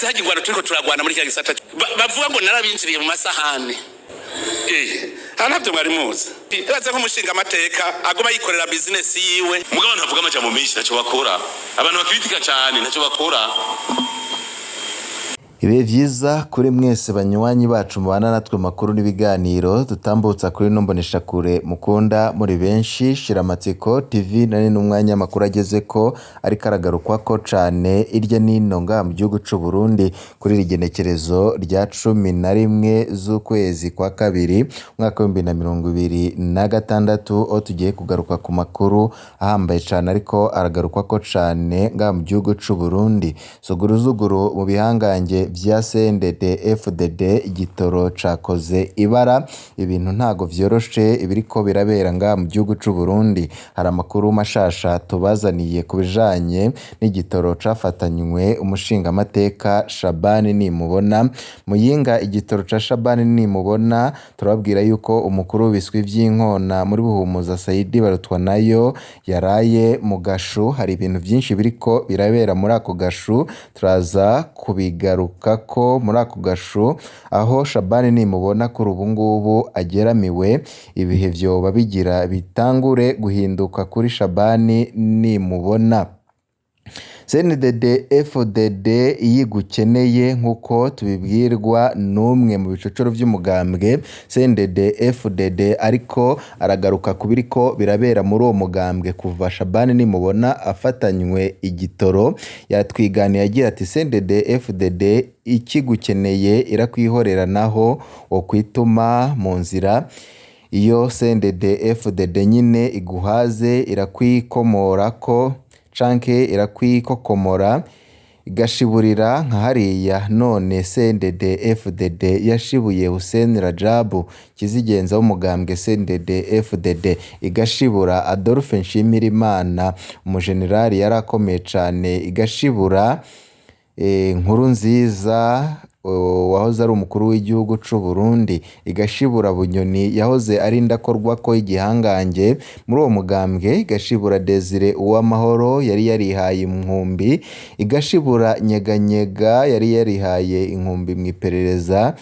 urazi haje ingwano turiko turagwana muri kya gisata bavuga ngo narabinjiriye mu masahani ntabyo mwari muzi urazi nk'umushinga amateka agoma yikorera business yiwe mugabo ntavuga amajambo menshi ntacyo bakora abantu bakritika cyane ntacyo bakora. Ibihe vyiza kuri mwese banywanyi bacu mubana natwe makuru n'ibiganiro dutambutsa kuri nombonesha kure mukunda muri benshi Shiramatsiko TV nani n'umwanya makuru agezeko ariko aragarukwako cane irya nino nga mu gihugu c'u Burundi kuri rigenekerezo rya 11 z'ukwezi kwa kabiri mwaka wa 2026 aho tugiye kugaruka ku makuru ahambaye cane ariko aragarukwako cane nga mu gihugu c'u Burundi. Zuguru mu bihangange vya CNDD-FDD igitoro cakoze ibara, ibintu ntago vyoroshe ibiriko birabera nga mu gihugu c'u Burundi. Hari amakuru mashasha tubazaniye kubijanye n'igitoro cafatanywe umushinga amateka Shabani Nimubona. Muyinga igitoro ca Shabani Nimubona turababwira yuko umukuru w'ibiswi vy'inkona muri Buhumuza Saidi Barutwa nayo yaraye mu gashu. Hari ibintu vyinshi biriko birabera muri ako gashu turaza kubigaruka ko muri ako gashu aho Shabani Nimubona kuri ubu ngubu ageramiwe. Ibihe vyoba bigira bitangure guhinduka kuri Shabani Nimubona. CNDD-FDD iyigukeneye nkuko tubibwirwa n'umwe mu bicocoro vy'umugambwe CNDD-FDD ariko aragaruka kubiriko birabera muri uwo mugambwe kuva Shabani Nimubona afatanywe igitoro. Yatwiganiye agira ati CNDD-FDD ikigukeneye irakwihorera naho wo kwituma mu nzira. Iyo CNDD-FDD nyine iguhaze irakwikomorako canke irakwikokomora igashiburira nka hariya. None CNDD-FDD yashibuye Hussein Rajabu kizigenza w'umugambwe CNDD-FDD igashibura Adolphe Nshimirimana umujenerali yarakomeye cane igashibura Nkurunziza wahoze ari umukuru w'igihugu c'u Burundi igashibura Bunyoni yahoze ari ndakorwa ko igihangange muri uwo mugambwe igashibura Desire Uwamahoro yari yarihaye inkumbi igashibura Nyeganyega yari yarihaye inkumbi mu iperereza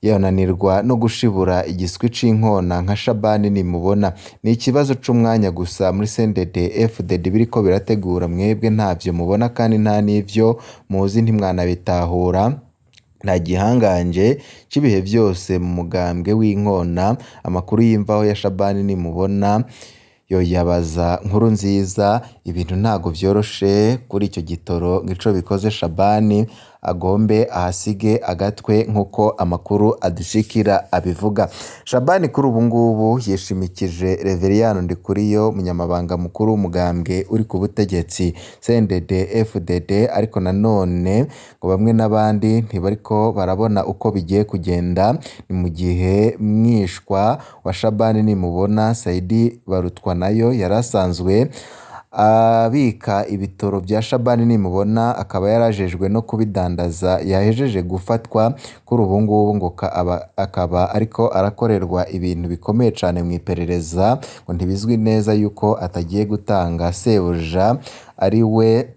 yananirwa no gushibura igiswi c'inkona nka Shabani Nimubona. Ni ikibazo c'umwanya gusa muri CNDD-FDD biriko birategura, mwebwe ntavyo mubona kandi nta n'ivyo muzi ntimwanabitahura. Nta gihanganje c'ibihe vyose mu mugambwe w'inkona. Amakuru y'imvaho ya Shabani Nimubona yo yabaza Nkurunziza. Ibintu ntago vyoroshe kuri icyo gitoro ngico bikoze Shabani agombe ahasige agatwe nkuko amakuru adushikira abivuga. Shabani kuri ubu ngubu yishimikije Reveriyano Ndikuriyo munyamabanga mukuru w'umugambwe uri ku butegetsi CNDD-FDD ariko nanone ngo bamwe n'abandi ntibariko barabona uko bigiye kugenda. Ni mu gihe mwishwa wa Shabani Nimubona Saidi Barutwa nayo yarasanzwe abika ibitoro vya Shabani Nimubona akaba yarajejwe no kubidandaza yahejeje gufatwa. Kuri ubu ngubu ngo akaba ariko arakorerwa ibintu bikomeye cane mu iperereza ngo ntibizwi neza yuko atagiye gutanga sebuja ari we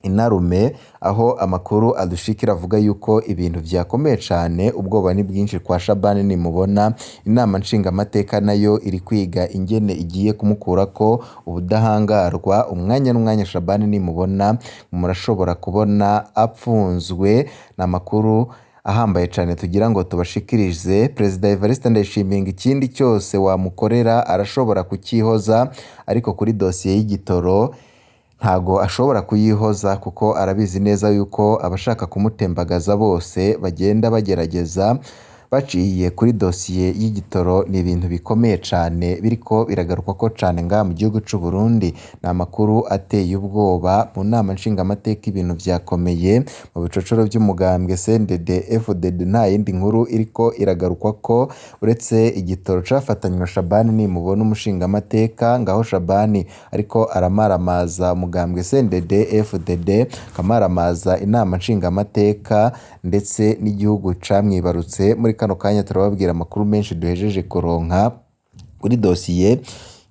Inarume. Aho amakuru adushikira avuga yuko ibintu vyakomeye cane, ubwoba ni bwinshi kwa Shabani Nimubona. Inama nshinga amateka nayo iri kwiga ingene igiye kumukurako ubudahangarwa. Umwanya n'umwanya Shabani Nimubona murashobora kubona apfunzwe. N'amakuru ahambaye cane tugira ngo tubashikirize. Perezida Evariste Ndayishimiye ikindi cyose wamukorera arashobora kukihoza, ariko kuri dosiye y'igitoro ntago ashobora kuyihoza kuko arabizi neza yuko abashaka kumutembagaza bose bagenda bagerageza baciye kuri dosiye y'igitoro. Ni ibintu bikomeye cane biriko biragaruka ko cane nga mu gihugu c'u Burundi. Na makuru ateye ubwoba mu nama nshinga amateka. Ibintu vyakomeye mu bicocoro vy'umugambwe CNDD-FDD. Nta yindi nkuru iriko iragaruka ko uretse igitoro cafatanywe Shabani Nimubona umushinga amateka, ngaho Shabani ariko aramaramaza umugambwe CNDD-FDD kamaramaza inama nshinga amateka ndetse n'igihugu camwibarutse. Muri kano kanya turababwira amakuru menshi duhejeje kuronka kuri dosiye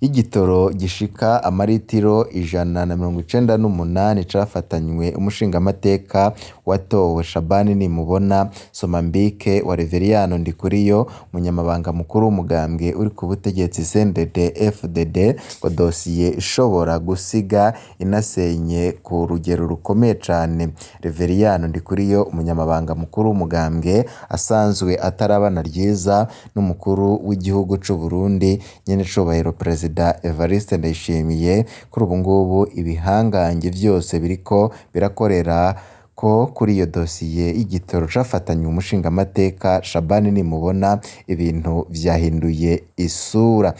y'igitoro gishika amaritiro 198 cafatanywe umushingamateka watowe Shabani Nimubona Somambike wa Reveriyano Ndikuriyo umunyamabanga mukuru w'umugambwe uri ku butegetsi CNDD-FDD ngo dosiye ishobora gusiga inasenye ku rugero rukomeye cane. Reveriyano Ndikuriyo umunyamabanga mukuru w'umugambwe asanzwe atarabana ryiza n'umukuru w'igihugu c'u Burundi nyene cubahiro Perezida Evariste Ndayishimiye. Kuri ubu ngubu ibihangange vyose biriko birakorera ko kuri iyo dosiye y'igitoro cafatanywe umushingamateka Shabani Nimubona ibintu vyahinduye isura.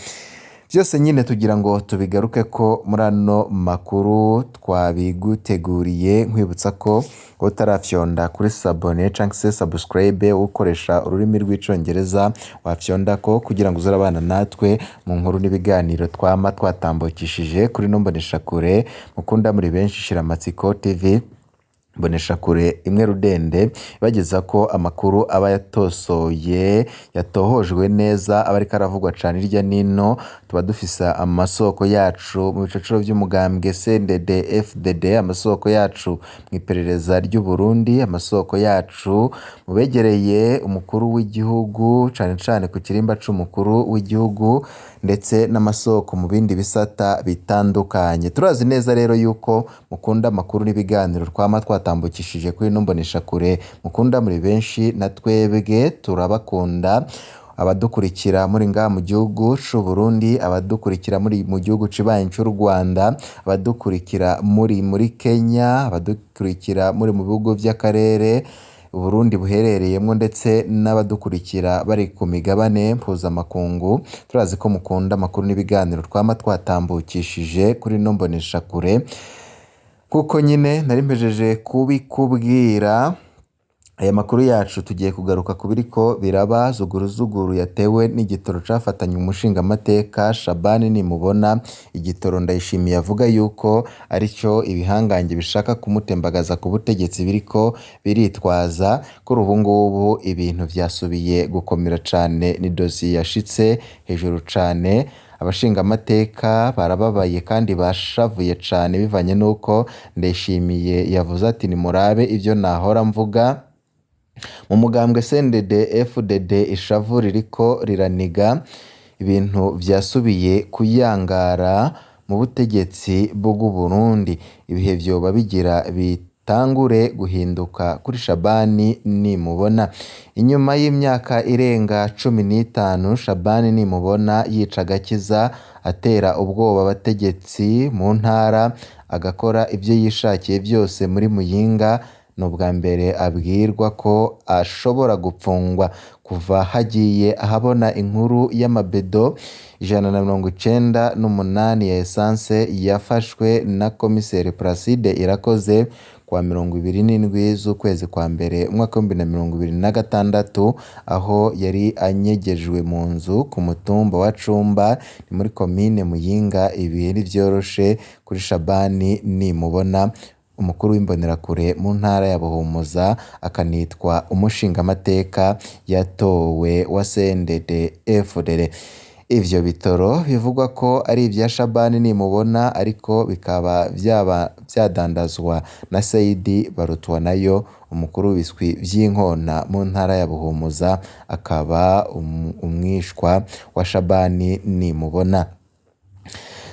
Vyose nyine tugira ngo tubigaruke ko muri ano makuru twabiguteguriye, nkwibutsa ko utarafyonda kuri sabone canke se subscribe ukoresha ururimi rw'icongereza wafyonda ko kugira ngo uzurabana natwe mu nkuru n'ibiganiro twama twatambukishije kuri Mboneshakure mukunda muri benshi Shiramatsiko TV. Mboneshakure imwe rudende bageza ko amakuru aba yatosoye yatohojwe neza aba ariko aravugwa cane irya nino. Tuba dufisa amasoko yacu mu bicocoro vy'umugambwe CNDD-FDD, amasoko yacu mw'iperereza ry'u Burundi, amasoko yacu mubegereye umukuru w'igihugu cane cane ku kirimba c'umukuru w'igihugu, ndetse n'amasoko mu bindi bisata bitandukanye. Turazi neza rero yuko mukunda amakuru n'ibiganiro twama twatambukishije kuri Mboneshakure, mukunda muri benshi na twebwe turabakunda. Abadukurikira muri ngaha mu gihugu c'u Burundi, abadukurikira muri mu gihugu cibanyi c'u Rwanda, abadukurikira muri Kenya, abadukurikira muri mu bihugu vy'akarere Burundi buherereyemo, ndetse n'abadukurikira bari ku migabane mpuzamakungu. Turazi ko mukunda amakuru n'ibiganiro twama twatambukishije kuri Mboneshakure. Kuko nyine nari mpejeje kubikubwira, aya makuru yacu tugiye kugaruka kubiriko biraba zuguruzuguru yatewe n'igitoro cafatanywe umushingamateka Shabani Nimubona. Igitoro Ndayishimiye avuga yuko arico ibihangange bishaka kumutembagaza ku butegetsi biriko biritwaza. Kuri ubu ngubu ibintu vyasubiye gukomera cane, ni dosiye yashitse hejuru cane. Abashingamateka barababaye kandi bashavuye cane bivanye nuko Ndayishimiye yavuze ati nimurabe ivyo nahora mvuga. Mu mugambwe CNDD-FDD ishavu ririko riraniga, ibintu vyasubiye kuyangara mu butegetsi bw'u Burundi. Ibihe vyoba bigira bitangure guhinduka kuri Shabani Nimubona. Inyuma y'imyaka irenga 15 Shabani Nimubona yica agakiza, atera ubwoba abategetsi mu ntara, agakora ivyo yishakiye vyose muri Muyinga. N'ubwa mbere abwirwa ko ashobora gupfungwa kuva hagiye ahabona inkuru y'amabedo 198 ya essence yafashwe na komiseri Placide Irakoze kwa 27 z'ukwezi kwa mbere umwaka wa 2026, aho yari anyegejwe mu nzu ku mutumba wa Cumba ni muri komine Muyinga. Ibihe ntivyoroshe kuri Shabani Nimubona, umukuru w'imbonerakure mu ntara ya Buhumuza, akanitwa umushingamateka yatowe wa CNDD-FDD. Ivyo bitoro bivugwa ko ari ivya Shabani Nimubona, ariko bikaba vyadandazwa na Saidi Barutwanayo, umukuru w'ibiswi vy'inkona mu ntara ya Buhumuza, akaba umwishwa wa Shabani Nimubona.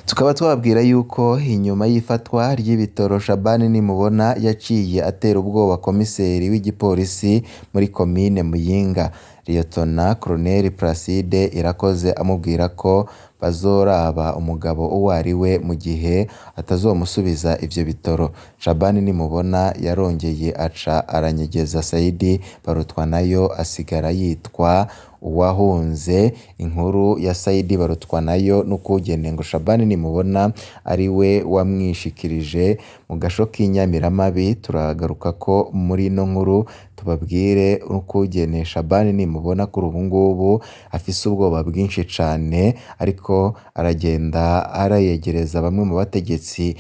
Tukaba twabwira yuko inyuma y'ifatwa ry'ibitoro Shabani Nimubona yaciye atera ubwoba komiseri w'igipolisi muri komine Muyinga, Liyetona Colonel Placide Irakoze, amubwira ko bazoraba umugabo uwo ari we mu gihe atazomusubiza ivyo bitoro. Shabani Nimubona yarongeye aca aranyegeza Saidi Barutwanayo, asigara yitwa uwahunze. Inkuru ya Saidi Barutwanayo n'ukugene ngo Shabani Nimubona ari we wamwishikirije mu gasho k'inyamiramabi. Turagaruka ko muri no nkuru tubabwire n'ukugene Shabani Nimubona kuri ubu ngubu afise ubwoba bwinshi cane, ariko aragenda arayegereza bamwe mu bategetsi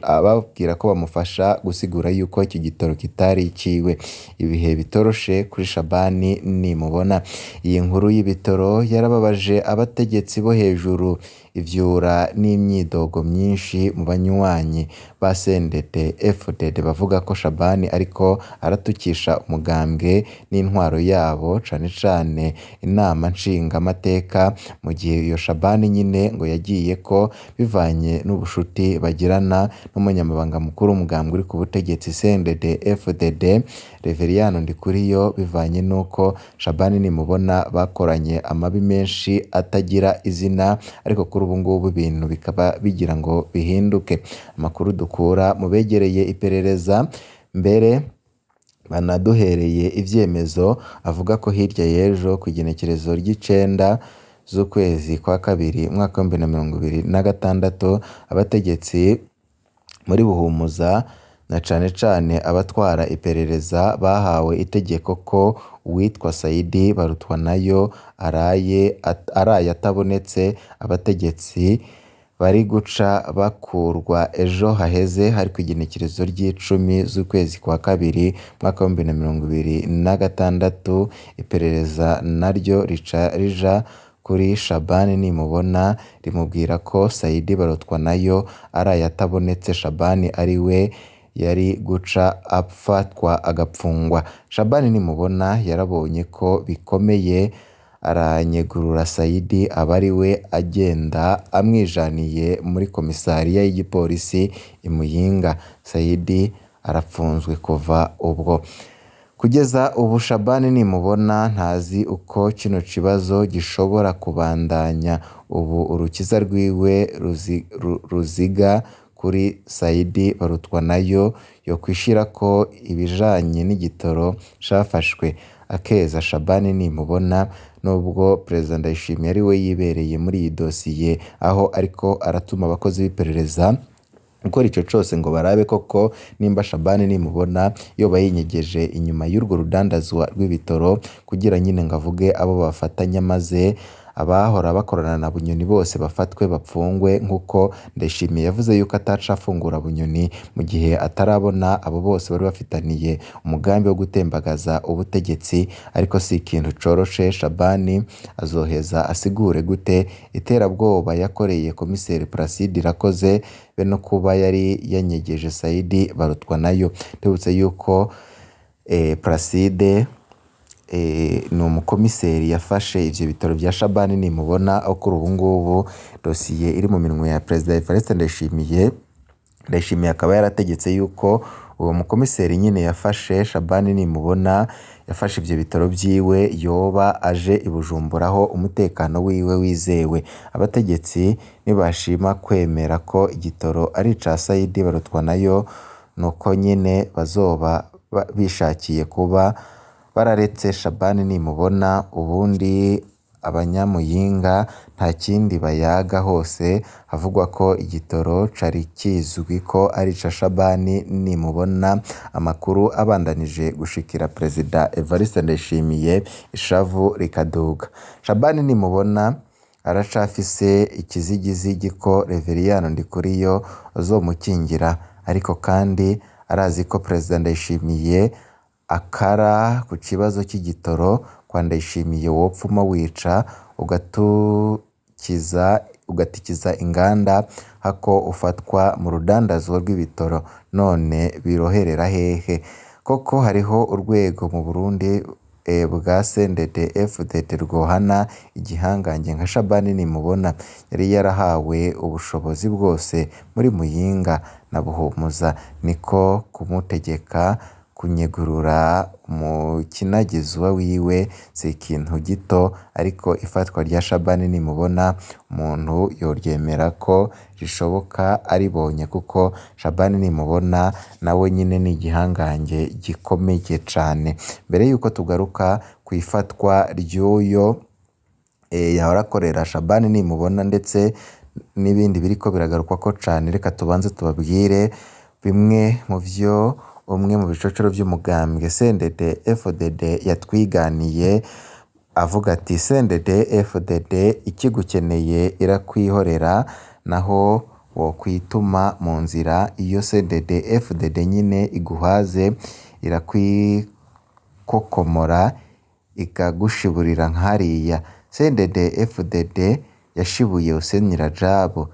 ababwira ko bamufasha gusigura yuko iki gitoro kitari iciwe. Ibihe bitoroshe kuri Shabani Nimubona. Iyi nkuru y'ibitoro yarababaje abategetsi bo hejuru, ivyura n'imyidogo myinshi mu banywanyi ba CNDD-FDD bavuga ko Shabani ariko aratukisha umugambwe n'intwaro yabo cane cane inama nshingamateka, mu gihe iyo Shabani nyine ngo yagiye ko bivanye n'ubushuti bagirana n'umunyamabanga mukuru w'umugambwe uri ku butegetsi CNDD-FDD Reveriyano Ndikuriyo, bivanye n'uko Shabani nimubona bakoranye amabi menshi atagira izina, ariko kuri ubu ngubu ibintu bikaba bigira ngo bihinduke. Amakuru dukura mu begereye iperereza mbere banaduhereye ivyemezo avuga ko hirya y'ejo ku igenekerezo ry'icenda z'ukwezi kwa kabiri umwaka wa 2026 abategetsi muri Buhumuza na cane cane abatwara iperereza bahawe itegeko ko uwitwa Saidi Barutwanayo araye atabonetse. Abategetsi bari guca bakurwa ejo haheze hari ku igenekerezo ry'icumi z'ukwezi kwa kabiri mwaka wa 2026. Iperereza naryo rica rija kuri Shabani nimubona rimubwira ko Saidi Barutwanayo araye atabonetse, Shabani ari we yari guca afatwa agapfungwa. Shabani nimubona yarabonye ko bikomeye, aranyegurura Saidi aba ari we agenda amwijaniye muri komisariya y'igipolisi i Muyinga. Saidi arapfunzwe kuva ubwo. Kugeza ubu Shabani nimubona ntazi uko kino kibazo gishobora kubandanya. Ubu urukiza rwiwe ruziga kuri Saidi Barutwanayo yo kwishira ko ibijanye n'igitoro cafashwe. Akeza Shabani nimubona nubwo Perezida Ndayishimiye ari we yibereye muri iyi dosiye, aho ariko aratuma abakozi b'iperereza gukora ico cose ngo barabe koko nimba Shabani nimubona yoba yinyegeje inyuma y'urwo rudandazwa rw'ibitoro, kugira nyine ngo avuge abo bafatanya maze abahora bakorana na Bunyoni bose bafatwe bapfungwe, nkuko Ndayishimiye yavuze yuko ataca afungura Bunyoni mu gihe atarabona abo bose bari bafitaniye umugambi wo gutembagaza ubutegetsi. Ariko si ikintu coroshe. Shabani azoheza asigure gute iterabwoba yakoreye komiseri Placide Irakoze be no kuba yari yanyegeje Saidi Barutwanayo. Tubutse yuko Placide ni umukomiseri yafashe ivyo bitoro vya Shabani nimubona, aho kuri ubu ngubu dosiye iri mu minwe ya Perezida Evariste Ndayishimiye. Ndayishimiye akaba yarategetse yuko uwo mukomiseri nyine yafashe Shabani nimubona yafashe ivyo bitoro vyiwe yoba aje i Bujumbura aho umutekano wiwe wizewe. Abategetsi nibashima kwemera ko igitoro ari ca Saidi Barutwanayo, nuko nyine bazoba bishakiye kuba bararetse Shabani nimubona, ubundi abanyamuyinga nta kindi bayaga. Hose havugwa ko igitoro cari kizwi ko ari ca Shabani nimubona. Amakuru abandanije gushikira Perezida Evariste Ndayishimiye, ishavu rikaduga. Shabani nimubona aracafise ikizigizigi ko Reveriyano Ndikuriyo azomukingira, ariko kandi arazi ko Perezida Ndayishimiye akara ku kibazo cy'igitoro. Kwa Ndayishimiye wopfuma wica ugatikiza inganda hako ufatwa mu rudandazwa rw'ibitoro, none biroherera hehe? Koko hariho urwego mu Burundi bwa CNDD-FDD rwohana igihangange nka Shabani nimubona. Yari yarahawe ubushobozi bwose muri Muyinga na Buhumuza, niko kumutegeka kunyegurura umukinagizwa wiwe si ikintu gito. Ariko ifatwa rya Shabani nimubona umuntu yoryemera ko rishoboka aribonye, kuko Shabani nimubona nawe nyine ni igihangange gikomeye cane. Mbere yuko tugaruka ku ifatwa ry'uyo yahora akorera Shabani nimubona ndetse n'ibindi biriko biragaruka ko cane, reka tubanze tubabwire bimwe mu vyo umwe mu bicocero vy'umugambwe CNDD-FDD yatwiganiye, avuga ati CNDD-FDD ikigukeneye irakwihorera, naho wokwituma mu nzira. Iyo CNDD-FDD nyine iguhaze irakwikokomora ikagushiburira nk'hariya. CNDD FDD yashibuye Hussein Rajab,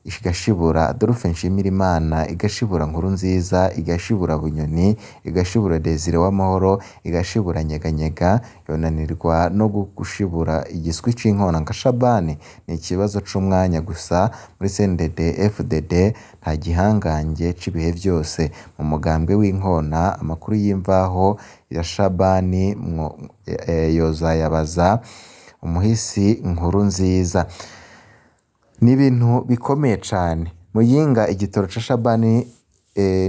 igashibura Adolphe Nshimirimana, igashibura Nkurunziza, igashibura Bunyoni, igashibura Desire Uwamahoro, igashibura Nyeganyega, yonanirwa no gushibura igiswi c'inkona nka Shabani. Ni ikibazo c'umwanya gusa muri CNDD FDD, nta gihangange c'ibihe byose. Mu mugambwe w'inkona amakuru y'imvaho ya Shabani yozayabaza umuhisi Nkurunziza. Ni ibintu bikomeye cane. Muyinga igitoro ca Shabani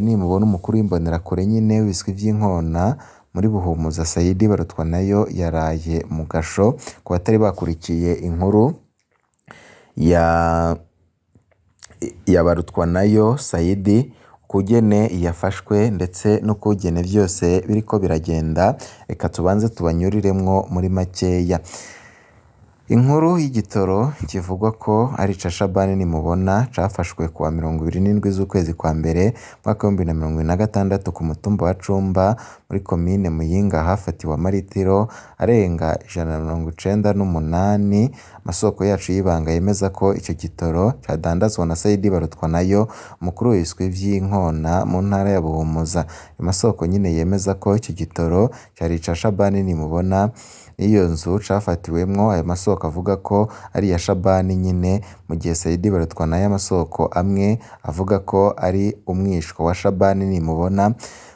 nimubona umukuru w'imbonerakure nyine w'ibiswi vy'inkona muri Buhumuza Saidi Barutwanayo yaraye mu gasho. Ku batari bakurikiye inkuru ya Barutwanayo Saidi, kugene yafashwe ndetse no kugene vyose biriko biragenda, reka tubanze tubanyuriremwo muri makeya. Inkuru y'igitoro kivugwa ko ari ca Shabani nimubona cafashwe kuwa 27 z'ukwezi kwa mbere mwaka wa 2026 ku mutumba wa Cumba muri komine Muyinga, hafatiwe amaritiro arenga 198. Amasoko yacu y'ibanga yemeza ko ico gitoro cadandazwa na Saidi Barutwanayo, umukuru w'ibiswi vy'inkona mu ntara ya Buhumuza. Amasoko nyine yemeza ko ico gitoro cari ca Shabani nimubona. Iyo nzu cafatiwemwo, ayo masoko avuga ko ari ya Shabani nyine, mu gihe Saidi Barutwanayo amasoko amwe avuga ko ari umwishwa wa Shabani nimubona.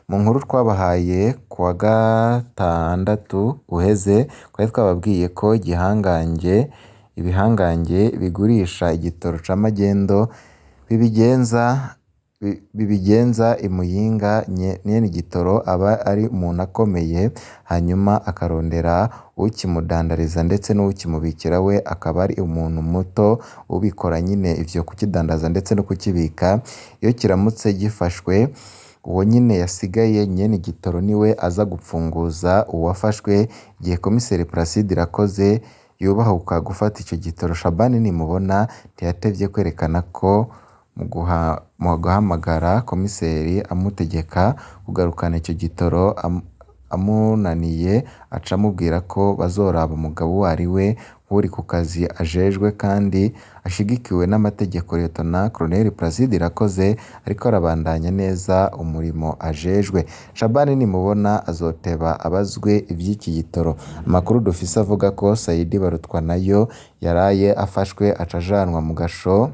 Mu nkuru twabahaye kuwa gatandatu uheze, twari twababwiye ko ibihangange bigurisha igitoro ca magendo bibigenza imuyinga. Nyene igitoro aba ari umuntu akomeye, hanyuma akarondera ukimudandariza ndetse n'ukimubikira we akaba ari umuntu muto ubikora nyine ivyo kukidandaza ndetse no kukibika. Iyo kiramutse gifashwe, uwo nyine yasigaye nyene igitoro niwe aza gupfunguza uwafashwe. Igihe komiseri Placide Irakoze yubahuka gufata ico gitoro, Shabani nimubona ntiyatevye kwerekana ko mu guhamagara komiseri amutegeka kugarukana ico gitoro, amunaniye aca amubwira ko bazoraba umugabo uwo ari we nk'uri ku kazi ajejwe kandi ashigikiwe n'amategeko. Lieutenant Colonel Placide Irakoze ariko arabandanya neza umurimo ajejwe. Shabani nimubona azoteba abazwe ivy'iki gitoro. Amakuru dufise avuga ko Saidi Barutwanayo yaraye afashwe acajanwa mu gasho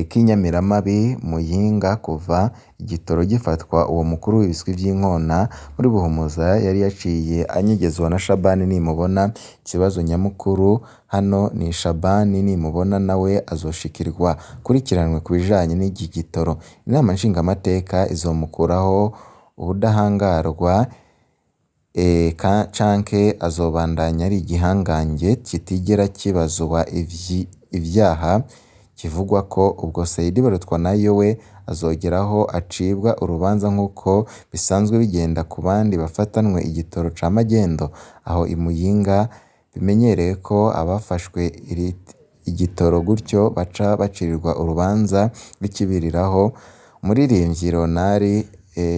k'Inyamiramabi Muyinga. Kuva igitoro gifatwa, uwo mukuru w'ibiswi vy'inkona muri Buhumuza yari yaciye anyegezwa na Shabani nimubona. Ikibazo nyamukuru hano ni Shabani nimubona nawe azoshikirwa kurikiranwe ku bijanye n'iki gitoro. Inama nshingamateka izomukuraho ubudahangarwa canke azobandanya ari igihangange kitigera kibazwa ivyaha. Kivugwa ko ubwo Saidi Barutwanayo we azogeraho acibwa urubanza nk'uko bisanzwe bigenda ku bandi bafatanwe igitoro ca magendo. Aho imuyinga bimenyereye ko abafashwe igitoro gutyo baca bacirirwa urubanza rw'ikibiriraho. Umuririmbyi Ronari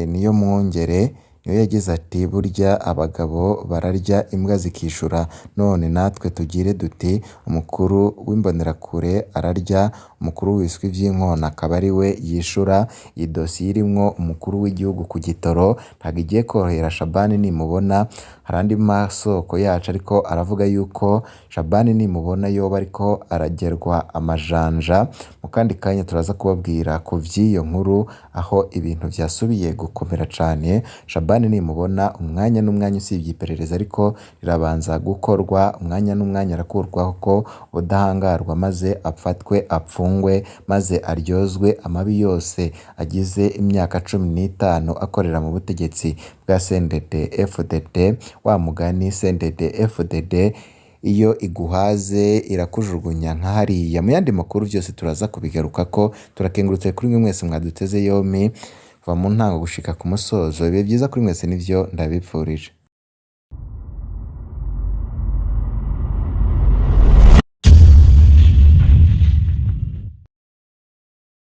Niyomwungere niwe yagize ati burya abagabo bararya imbwa zikishura, none natwe tugire duti umukuru w'imbonerakure ararya umukuru w'ibiswi vy'inkona akaba ari we yishura. Iyi dosiye irimwo umukuru w'igihugu ku gitoro ntabwo igiye korohera Shabani nimubona. Hari andi masoko yacu ariko aravuga yuko Shabani nimubona yoba ariko aragerwa amajanja. Mu kandi kanya turaza kubabwira ku vy'iyo nkuru aho ibintu vyasubiye gukomera cane. Shabani nimubona umwanya n'umwanya usibye iperereza ariko rirabanza gukorwa, umwanya n'umwanya arakurwaho ko ubudahangarwa, maze apfatwe apfungwe, maze aryozwe amabi yose agize imyaka 15 akorera mu butegetsi bwa CNDD FDD. Wa mugani CNDD FDD iyo iguhaze irakujugunya nka hariya. Mu yandi makuru vyose turaza kubigaruka ko. Turakengurutse kuri mwe mwese mwaduteze yompi kuva mu ntango gushika ku musozo. Ibihe vyiza kuri mwese nivyo ndabipfurije.